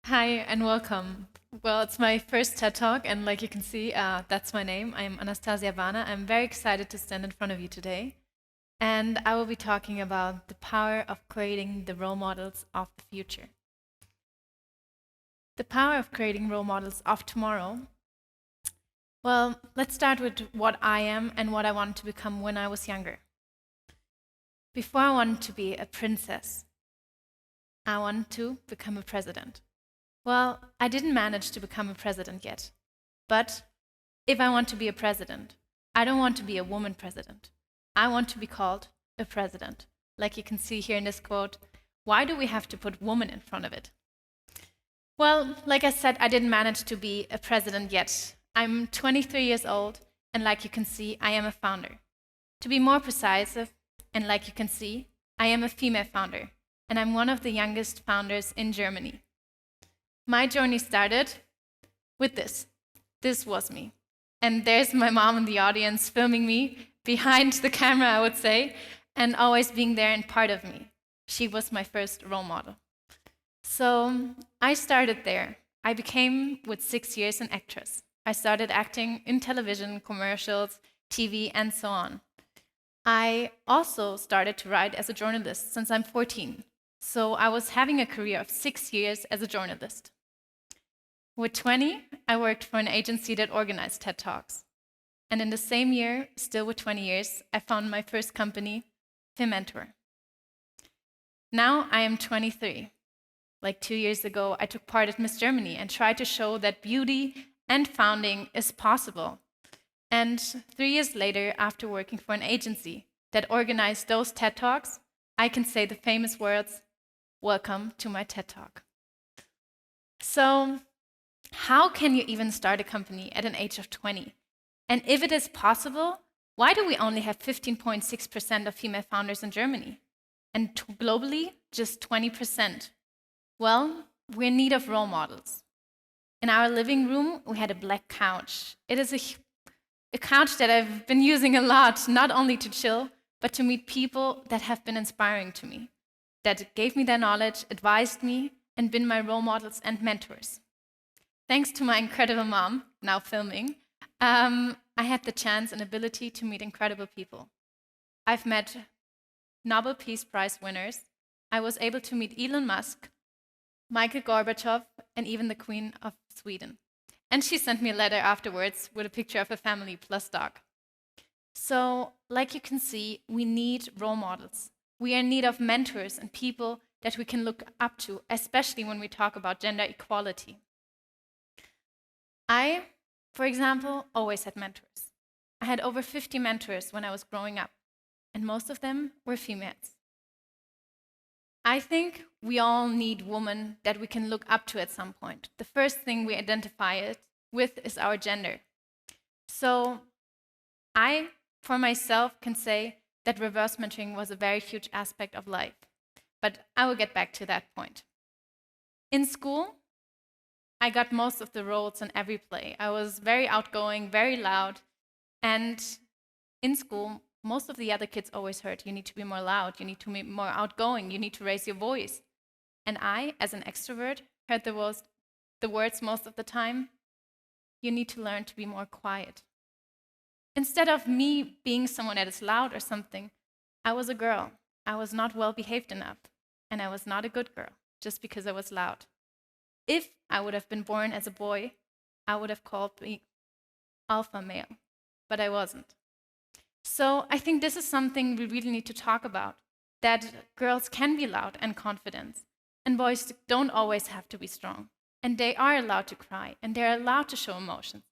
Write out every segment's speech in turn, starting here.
Hi and welcome. Well, it's my first TED Talk, and like you can see, that's my name. I'm Anstasia Barner. I'm very excited to stand in front of you today. And I will be talking about the power of creating the role models of the future. The power of creating role models of tomorrow. Well, let's start with what I am and what I wanted to become when I was younger. Before I wanted to be a princess, I wanted to become a president. Well, I didn't manage to become a president yet. But if I want to be a president, I don't want to be a woman president. I want to be called a president. Like you can see here in this quote, why do we have to put woman in front of it? Well, like I said, I didn't manage to be a president yet. I'm 23 years old, and like you can see, I am a founder. To be more precise, and like you can see, I am a female founder, and I'm one of the youngest founders in Germany. My journey started with this. This was me. And there's my mom in the audience filming me behind the camera, I would say, and always being there and part of me. She was my first role model. So I started there. I became, with 6 years, an actress. I started acting in television, commercials, TV, and so on. I also started to write as a journalist since I'm 14. So I was having a career of 6 years as a journalist. With 20, I worked for an agency that organized TED Talks. And in the same year, still with 20 years, I founded my first company, Mentor. Now I am 23. Like 2 years ago, I took part at Miss Germany and tried to show that beauty and founding is possible. And 3 years later, after working for an agency that organized those TED Talks, I can say the famous words, "Welcome to my TED Talk." So, how can you even start a company at an age of 20? And if it is possible, why do we only have 15.6% of female founders in Germany? And globally, just 20%. Well, we're in need of role models. In our living room, we had a black couch. It is a couch that I've been using a lot, not only to chill, but to meet people that have been inspiring to me, that gave me their knowledge, advised me, and been my role models and mentors. Thanks to my incredible mom, now filming, I had the chance and ability to meet incredible people. I've met Nobel Peace Prize winners. I was able to meet Elon Musk, Michael Gorbachev, and even the Queen of Sweden. And she sent me a letter afterwards with a picture of a family plus dog. So, like you can see, we need role models. We are in need of mentors and people that we can look up to, especially when we talk about gender equality. I, for example, always had mentors. I had over 50 mentors when I was growing up, and most of them were females. I think we all need women that we can look up to at some point. The first thing we identify it with is our gender. So I, for myself, can say that reverse mentoring was a very huge aspect of life. But I will get back to that point. In school, I got most of the roles in every play. I was very outgoing, very loud, and in school, most of the other kids always heard, you need to be more loud, you need to be more outgoing, you need to raise your voice. And I, as an extrovert, heard the words most of the time, you need to learn to be more quiet. Instead of me being someone that is loud or something, I was a girl. I was not well behaved enough, and I was not a good girl just because I was loud. If I would have been born as a boy, I would have called me alpha male, but I wasn't. So I think this is something we really need to talk about, that girls can be loud and confident, and boys don't always have to be strong. And they are allowed to cry, and they're allowed to show emotions.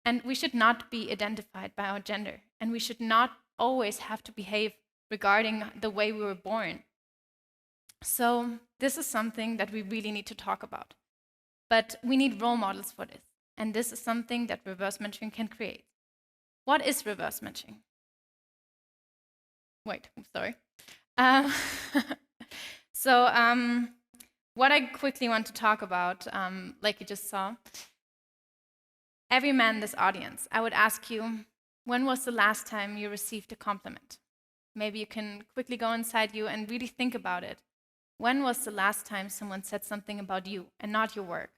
And we should not be identified by our gender, and we should not always have to behave regarding the way we were born. So this is something that we really need to talk about. But we need role models for this, and this is something that reverse mentoring can create. What is reverse mentoring? Wait, I'm sorry. What I quickly want to talk about, like you just saw, every man in this audience, I would ask you, when was the last time you received a compliment? Maybe you can quickly go inside you and really think about it. when was the last time someone said something about you and not your work?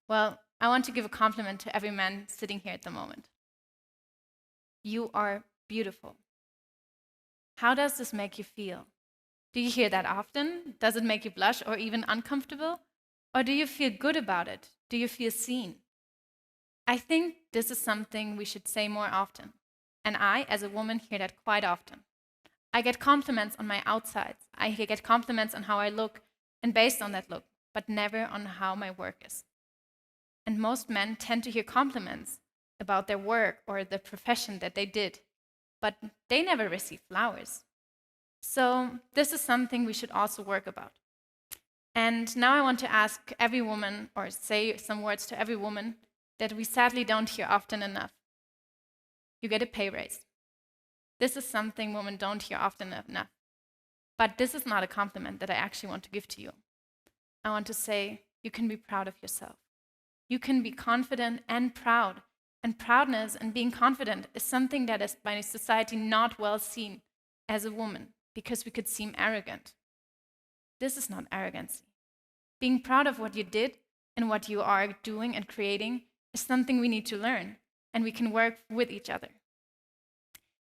Well, I want to give a compliment to every man sitting here at the moment. You are beautiful. How does this make you feel? Do you hear that often? Does it make you blush or even uncomfortable? Or do you feel good about it? Do you feel seen? I think this is something we should say more often. And I, as a woman, hear that quite often. I get compliments on my outsides. I get compliments on how I look and based on that look, but never on how my work is. And most men tend to hear compliments about their work or the profession that they did, but they never receive flowers. So this is something we should also work about. And now I want to ask every woman, or say some words to every woman, that we sadly don't hear often enough. You get a pay raise. This is something women don't hear often enough. But this is not a compliment that I actually want to give to you. I want to say you can be proud of yourself. You can be confident and proud. And proudness and being confident is something that is by society not well seen as a woman because we could seem arrogant. This is not arrogancy. Being proud of what you did and what you are doing and creating is something we need to learn, and we can work with each other.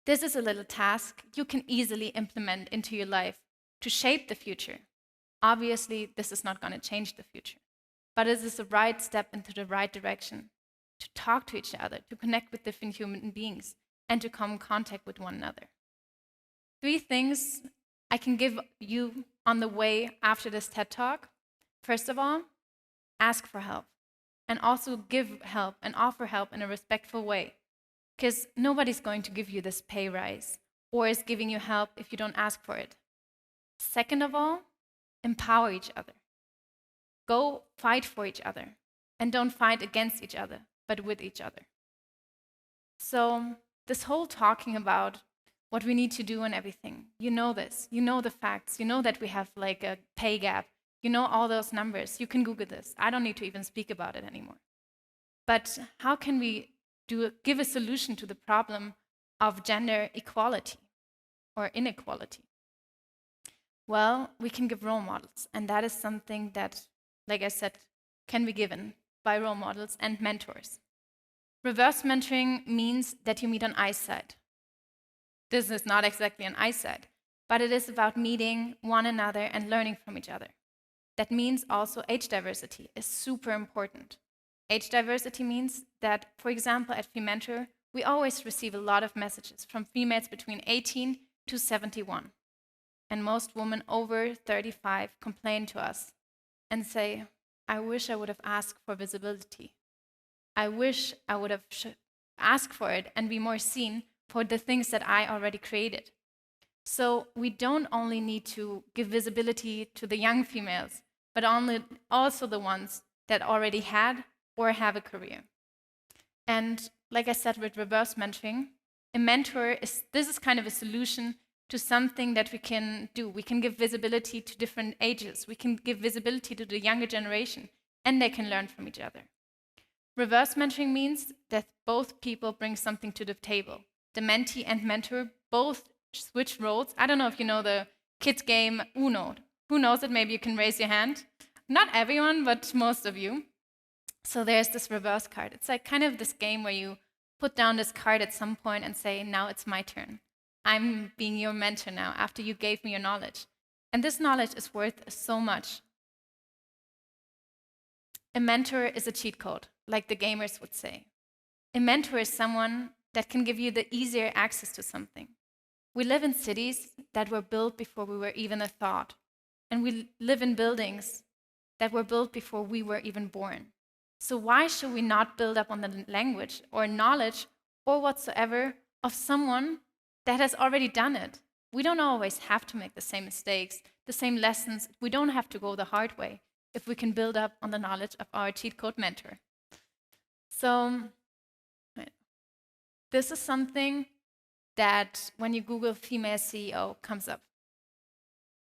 This is a little task you can easily implement into your life to shape the future. Obviously, this is not going to change the future, but it is the right step into the right direction to talk to each other, to connect with different human beings, and to come in contact with one another. 3 things I can give you on the way after this TED Talk. First of all, ask for help, and also give help and offer help in a respectful way, because nobody's going to give you this pay rise or is giving you help if you don't ask for it. Second of all, empower each other. Go fight for each other, and don't fight against each other, but with each other. So this whole talking about what we need to do and everything, you know this, you know the facts, you know that we have like a pay gap, you know all those numbers, you can Google this. I don't need to even speak about it anymore. But how can we give a solution to the problem of gender equality or inequality? Well, we can give role models, and that is something that, like I said, can be given by role models and mentors. Reverse mentoring means that you meet on eyesight. This is not exactly an eyesight, but it is about meeting one another and learning from each other. That means also age diversity is super important. Age diversity means that, for example, at Fementor, we always receive a lot of messages from females between 18 to 71. And most women over 35 complain to us and say, I wish I would have asked for visibility. I wish I would have asked for it and be more seen for the things that I already created. So we don't only need to give visibility to the young females, but also the ones that already had or have a career. And like I said with reverse mentoring, this is kind of a solution to something that we can do. We can give visibility to different ages. We can give visibility to the younger generation, and they can learn from each other. Reverse mentoring means that both people bring something to the table. The mentee and mentor both switch roles. I don't know if you know the kids game Uno. Who knows it? Maybe you can raise your hand. Not everyone, but most of you. So there's this reverse card. It's like kind of this game where you put down this card at some point and say, now it's my turn. I'm being your mentor now after you gave me your knowledge. And this knowledge is worth so much. A mentor is a cheat code, like the gamers would say. A mentor is someone that can give you the easier access to something. We live in cities that were built before we were even a thought. And we live in buildings that were built before we were even born. So why should we not build up on the language or knowledge or whatsoever of someone that has already done it? We don't always have to make the same mistakes, the same lessons. We don't have to go the hard way if we can build up on the knowledge of our cheat code mentor. So this is something that when you Google female CEO comes up.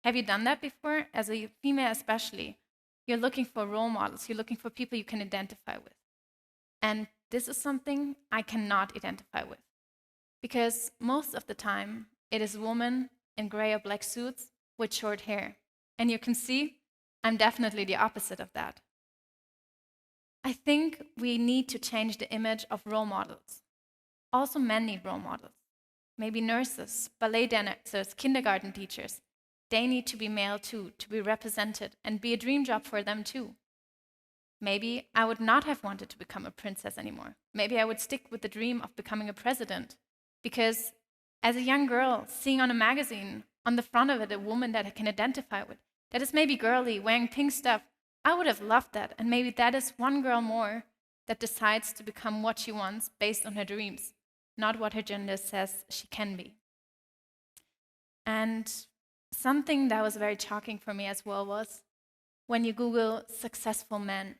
Have you done that before? As a female especially, you're looking for role models. You're looking for people you can identify with. And this is something I cannot identify with. Because most of the time, it is women in gray or black suits with short hair. And you can see I'm definitely the opposite of that. I think we need to change the image of role models. Also, men need role models. Maybe nurses, ballet dancers, kindergarten teachers. They need to be male too, to be represented and be a dream job for them too. Maybe I would not have wanted to become a princess anymore. Maybe I would stick with the dream of becoming a president. Because as a young girl, seeing on a magazine, on the front of it, a woman that I can identify with, that is maybe girly, wearing pink stuff, I would have loved that. And maybe that is one girl more that decides to become what she wants based on her dreams, not what her gender says she can be. And something that was very shocking for me as well was when you Google successful men.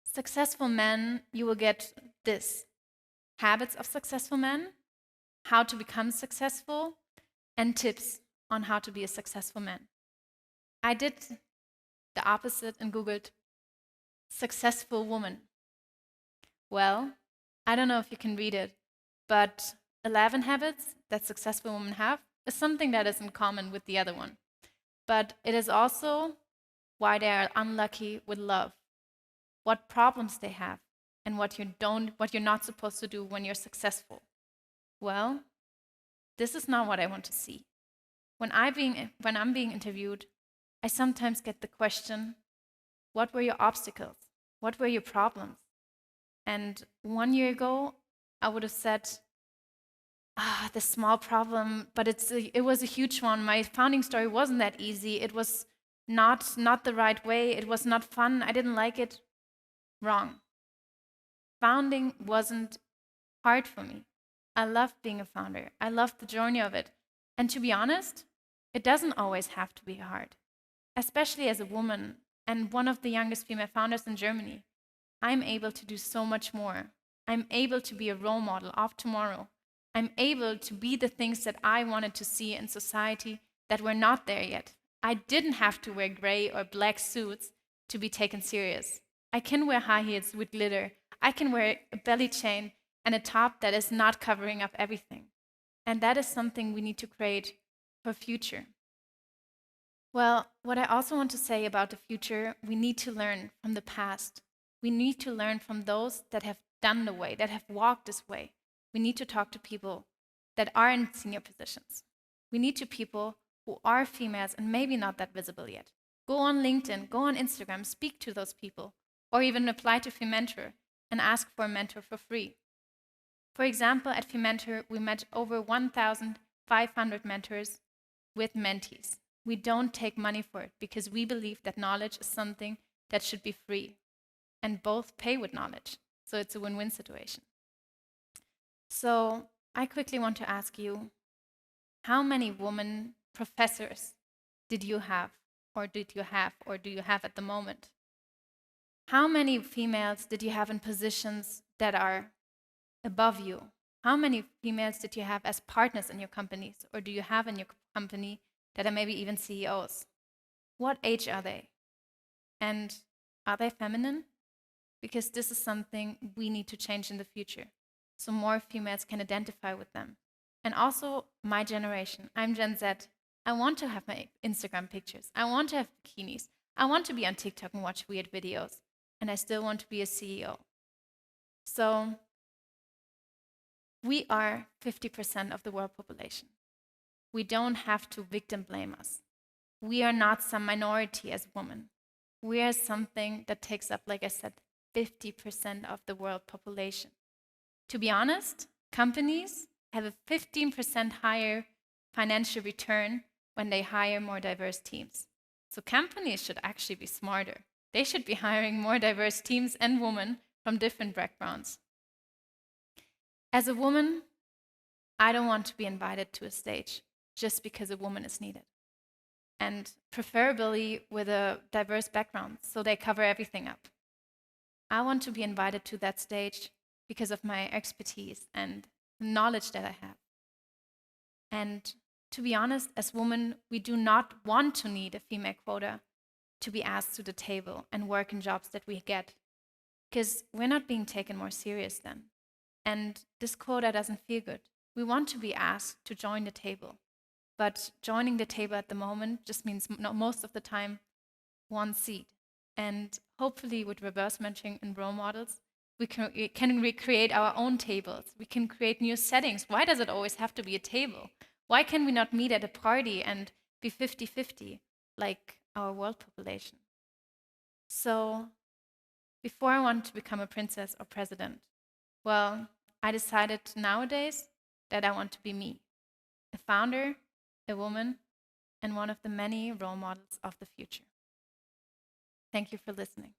Successful men, you will get this: habits of successful men, how to become successful, and tips on how to be a successful man. I did the opposite and Googled successful woman. Well, I don't know if you can read it, but 11 habits that successful women have is something that is in common with the other one. But it is also why they are unlucky with love, what problems they have, and what you're not supposed to do when you're successful. Well, this is not what I want to see. When I'm being interviewed, I sometimes get the question, what were your obstacles? What were your problems? And 1 year ago, I would have said, this small problem, but it was a huge one. My founding story wasn't that easy. It was not the right way. It was not fun. I didn't like it. Wrong. Founding wasn't hard for me. I loved being a founder. I loved the journey of it. And to be honest, it doesn't always have to be hard, especially as a woman and one of the youngest female founders in Germany. I'm able to do so much more. I'm able to be a role model of tomorrow. I'm able to be the things that I wanted to see in society that were not there yet. I didn't have to wear gray or black suits to be taken serious. I can wear high heels with glitter. I can wear a belly chain and a top that is not covering up everything. And that is something we need to create for future. Well, what I also want to say about the future, we need to learn from the past. We need to learn from those that have done the way, that have walked this way. We need to talk to people that are in senior positions. We need to people who are females and maybe not that visible yet. Go on LinkedIn, go on Instagram, speak to those people, or even apply to FeMentor and ask for a mentor for free. For example, at FeMentor, we met over 1,500 mentors with mentees. We don't take money for it because we believe that knowledge is something that should be free and both pay with knowledge. So it's a win-win situation. So I quickly want to ask you, how many women professors did you have, or do you have at the moment? How many females did you have in positions that are above you? How many females did you have as partners in your companies, or do you have in your company that are maybe even CEOs? What age are they? And are they feminine? Because this is something we need to change in the future, so more females can identify with them. And also my generation, I'm Gen Z. I want to have my Instagram pictures. I want to have bikinis. I want to be on TikTok and watch weird videos. And I still want to be a CEO. So we are 50% of the world population. We don't have to victim blame us. We are not some minority as women. We are something that takes up, like I said, 50% of the world population. To be honest, companies have a 15% higher financial return when they hire more diverse teams. So companies should actually be smarter. They should be hiring more diverse teams and women from different backgrounds. As a woman, I don't want to be invited to a stage just because a woman is needed. And preferably with a diverse background, so they cover everything up. I want to be invited to that stage because of my expertise and knowledge that I have. And to be honest, as women, we do not want to need a female quota to be asked to the table and work in jobs that we get, because we're not being taken more serious then. And this quota doesn't feel good. We want to be asked to join the table. but joining the table at the moment just means most of the time one seat. And hopefully with reverse mentoring and role models, we can recreate our own tables. We can create new settings. Why does it always have to be a table? Why can we not meet at a party and be 50-50 like our world population? So before I wanted to become a princess or president, well, I decided nowadays that I want to be me, a founder, a woman, and one of the many role models of the future. Thank you for listening.